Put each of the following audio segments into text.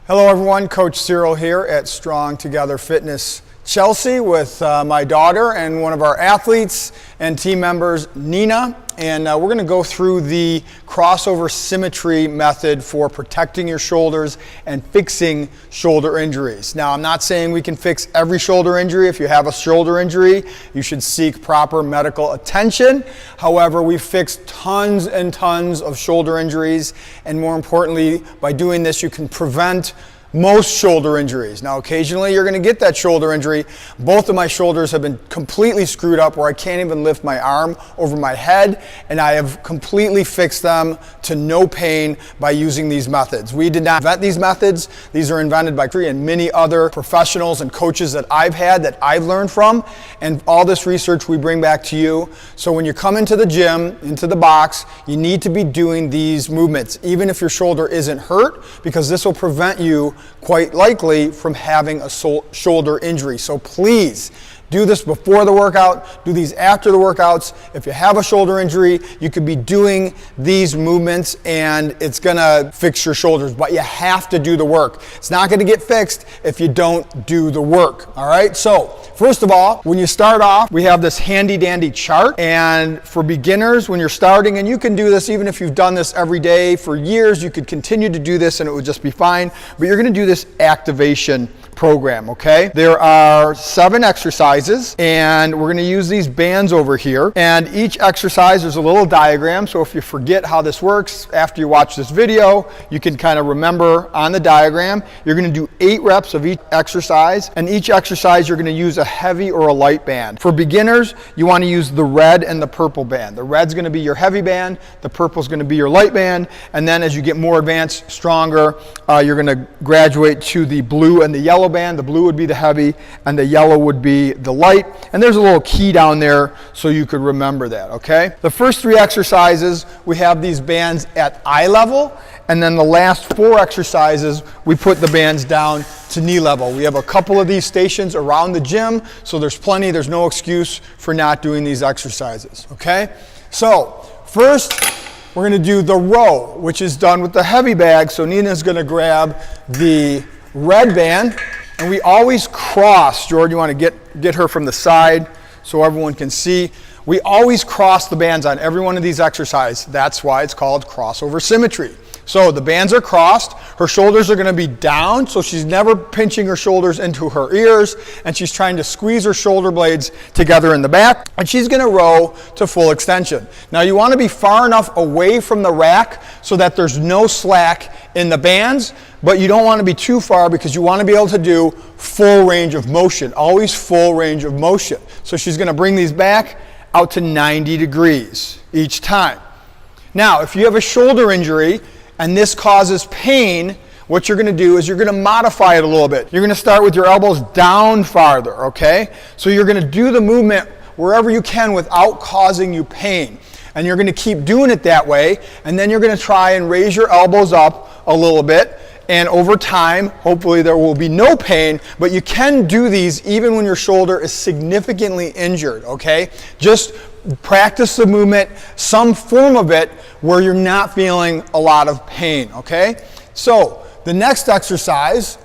Hello everyone, Coach Cyril here at Strong Together Fitness Chelsea with my daughter and one of our athletes and team members, Nina. And we're going to go through the crossover symmetry method for protecting your shoulders and fixing shoulder injuries. Now, I'm not saying we can fix every shoulder injury. If you have a shoulder injury, you should seek proper medical attention. However, we've fixed tons and tons of shoulder injuries, and more importantly, by doing this, you can prevent most shoulder injuries. Now, occasionally you're going to get that shoulder injury. Both of my shoulders have been completely screwed up where I can't even lift my arm over my head, and I have completely fixed them to no pain by using these methods. We did not invent these methods. These are invented by Cree and many other professionals and coaches that I've had, that I've learned from, and all this research we bring back to you. So when you come into the gym, into the box, you need to be doing these movements, even if your shoulder isn't hurt, because this will prevent you quite likely from having a shoulder injury. So please do this before the workout, do these after the workouts. If you have a shoulder injury, you could be doing these movements and it's gonna fix your shoulders, but you have to do the work. It's not gonna get fixed if you don't do the work, all right? So, first of all, when you start off, we have this handy dandy chart, and for beginners, when you're starting, and you can do this even if you've done this every day for years, you could continue to do this and it would just be fine, but you're gonna do this activation program, okay? There are 7 exercises, and we're gonna use these bands over here, and each exercise, there's a little diagram, so if you forget how this works, after you watch this video, you can kind of remember on the diagram. You're gonna do 8 reps of each exercise, and each exercise you're gonna use a heavy or a light band. For beginners, you wanna use the red and the purple band. The red's gonna be your heavy band, the purple's gonna be your light band, and then as you get more advanced, stronger, you're gonna graduate to the blue and the yellow band. The blue would be the heavy and the yellow would be the light, and there's a little key down there so you could remember that, okay? The first 3 exercises, we have these bands at eye level, and then the last 4 exercises, we put the bands down to knee level. We have a couple of these stations around the gym, so there's no excuse for not doing these exercises, okay? So first, we're gonna do the row, which is done with the heavy bag. So Nina's gonna grab the red band, and we always cross. Jordan, you want to get her from the side so everyone can see. We always cross the bands on every one of these exercises. That's why it's called crossover symmetry. So the bands are crossed, her shoulders are going to be down, so she's never pinching her shoulders into her ears, and she's trying to squeeze her shoulder blades together in the back, and she's going to row to full extension. Now you want to be far enough away from the rack so that there's no slack in the bands, but you don't want to be too far because you want to be able to do full range of motion, always full range of motion. So she's going to bring these back out to 90 degrees each time. Now, if you have a shoulder injury and this causes pain, what you're going to do is you're going to modify it a little bit. You're going to start with your elbows down farther, okay? So you're going to do the movement wherever you can without causing you pain. And you're going to keep doing it that way, and then you're going to try and raise your elbows up a little bit, and over time, hopefully there will be no pain, but you can do these even when your shoulder is significantly injured, okay? Just practice the movement, some form of it, where you're not feeling a lot of pain, okay? So the next exercise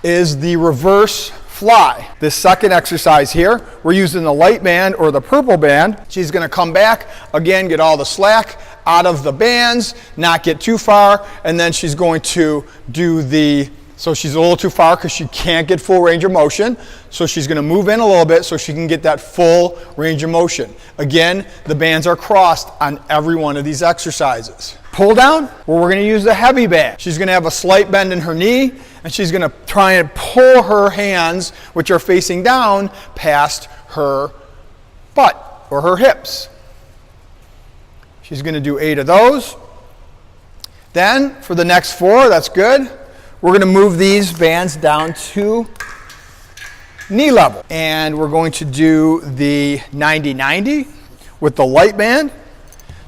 is the reverse fly. This second exercise here, we're using the light band or the purple band. She's going to come back, again, get all the slack out of the bands, not get too far, and then she's going to do so she's a little too far because she can't get full range of motion, so she's going to move in a little bit so she can get that full range of motion. Again, the bands are crossed on every one of these exercises. Pull down, well, we're going to use the heavy band. She's going to have a slight bend in her knee, and she's going to try and pull her hands, which are facing down, past her butt or her hips. She's going to do 8 of those. Then, for the next 4, that's good, we're going to move these bands down to knee level. And we're going to do the 90-90 with the light band.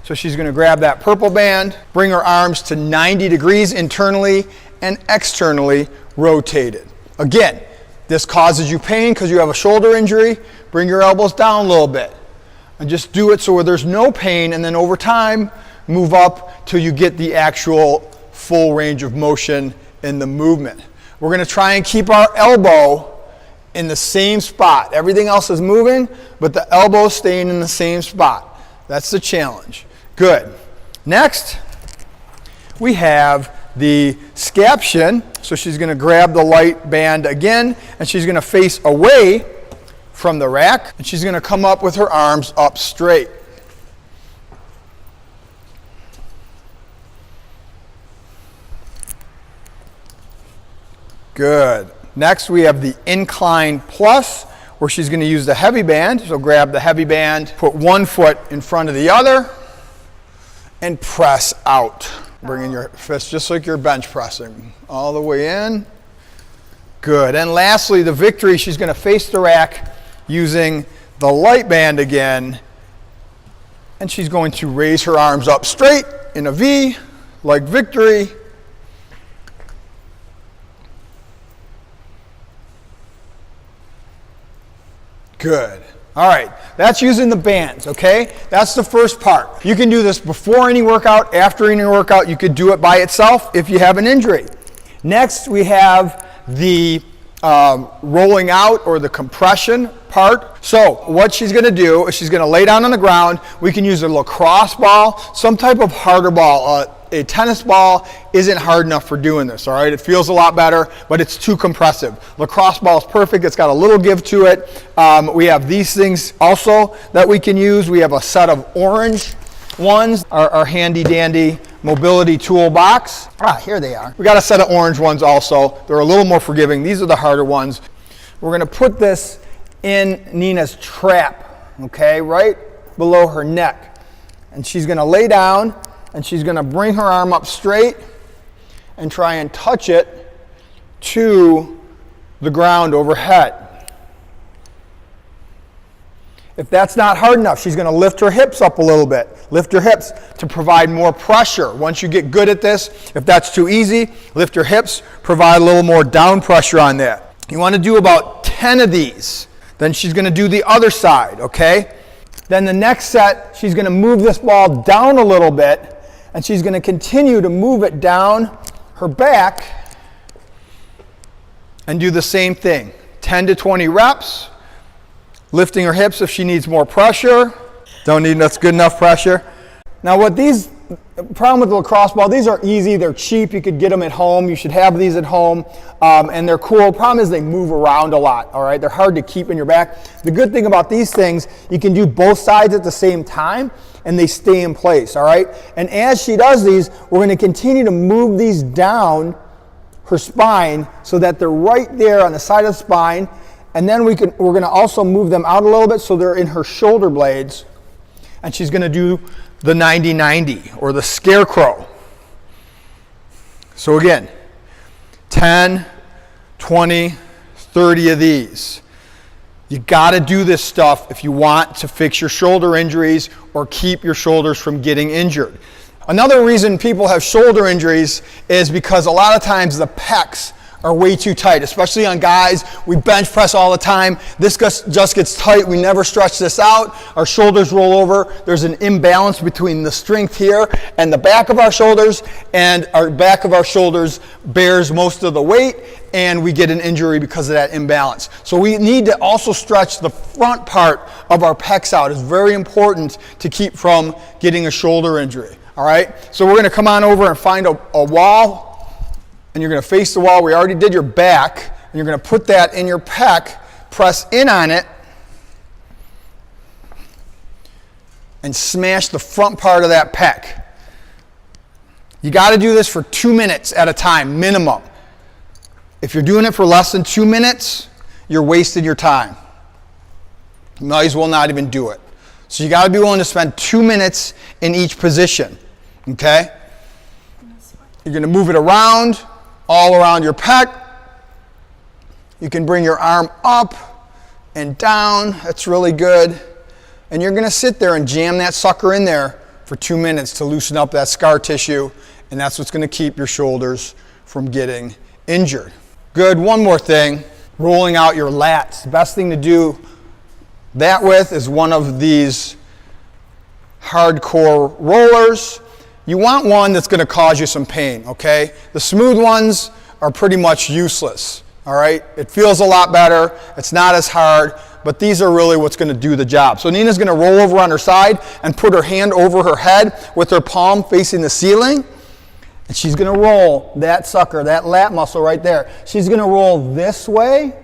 So she's going to grab that purple band, bring her arms to 90 degrees internally and externally rotated. Again, this causes you pain because you have a shoulder injury. Bring your elbows down a little bit. And just do it so where there's no pain, and then over time, move up till you get the actual full range of motion in the movement. We're going to try and keep our elbow in the same spot. Everything else is moving, but the elbow staying in the same spot. That's the challenge. Good. Next, we have the scaption. So she's going to grab the light band again, and she's going to face away from the rack, and she's going to come up with her arms up straight. Good. Next, we have the incline plus, where she's going to use the heavy band. So grab the heavy band, put one foot in front of the other, and press out. Bring in your fist just like you're bench pressing. All the way in. Good. And lastly, the victory, she's going to face the rack using the light band again. And she's going to raise her arms up straight in a V, like victory. Good. All right, that's using the bands, okay? That's the first part. You can do this before any workout, after any workout. You could do it by itself if you have an injury. Next, we have the rolling out or the compression part. So what she's going to do is she's going to lay down on the ground. We can use a lacrosse ball, some type of harder ball. A tennis ball isn't hard enough for doing this, all right? It feels a lot better, but it's too compressive. Lacrosse ball is perfect. It's got a little give to it. We have these things also that we can use. We have a set of orange ones, our handy dandy mobility toolbox. Here they are. We got a set of orange ones also. They're a little more forgiving. These are the harder ones. We're going to put this in Nina's trap, okay, right below her neck. And she's going to lay down, and she's going to bring her arm up straight and try and touch it to the ground overhead. If that's not hard enough, she's going to lift her hips up a little bit. Lift your hips to provide more pressure. Once you get good at this, if that's too easy, lift your hips, provide a little more down pressure on that. You want to do about 10 of these. Then she's going to do the other side, okay? Then the next set, she's going to move this ball down a little bit, and she's going to continue to move it down her back and do the same thing. 10 to 20 reps, lifting her hips if she needs more pressure. Don't need that's good enough pressure. Now problem with the lacrosse ball, these are easy, they're cheap, you could get them at home, you should have these at home, and they're cool. Problem is they move around a lot, all right? They're hard to keep in your back. The good thing about these things, you can do both sides at the same time, and they stay in place, all right? And as she does these, we're going to continue to move these down her spine so that they're right there on the side of the spine, and then we're going to also move them out a little bit so they're in her shoulder blades, and she's going to do the 90-90 or the scarecrow. So again, 10, 20, 30 of these. You got to do this stuff if you want to fix your shoulder injuries or keep your shoulders from getting injured. Another reason people have shoulder injuries is because a lot of times the pecs are way too tight, especially on guys. We bench press all the time. This just gets tight. We never stretch this out. Our shoulders roll over. There's an imbalance between the strength here and the back of our shoulders, and our back of our shoulders bears most of the weight, and we get an injury because of that imbalance. So we need to also stretch the front part of our pecs out. It's very important to keep from getting a shoulder injury. All right? So we're going to come on over and find a wall. And you're going to face the wall. We already did your back. And you're going to put that in your pec, press in on it, and smash the front part of that pec. You got to do this for 2 minutes at a time, minimum. If you're doing it for less than 2 minutes, you're wasting your time. You might as well not even do it. So you got to be willing to spend 2 minutes in each position. Okay? You're going to move it around, all around your pec. You can bring your arm up and down. That's really good. And you're going to sit there and jam that sucker in there for 2 minutes to loosen up that scar tissue, and that's what's going to keep your shoulders from getting injured. Good. One more thing, rolling out your lats. The best thing to do that with is one of these hardcore rollers. You want one that's going to cause you some pain, okay? The smooth ones are pretty much useless, all right? It feels a lot better. It's not as hard, but these are really what's going to do the job. So Nina's going to roll over on her side and put her hand over her head with her palm facing the ceiling. And she's going to roll that sucker, that lat muscle right there. She's going to roll this way,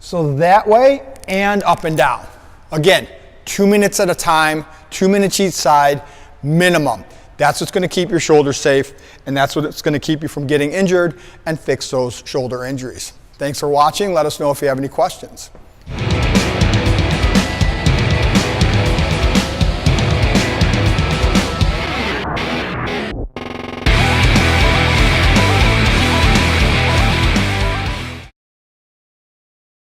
so that way, and up and down. Again, 2 minutes at a time, 2 minutes each side, minimum. That's what's going to keep your shoulders safe, and that's what's going to keep you from getting injured and fix those shoulder injuries. Thanks for watching. Let us know if you have any questions.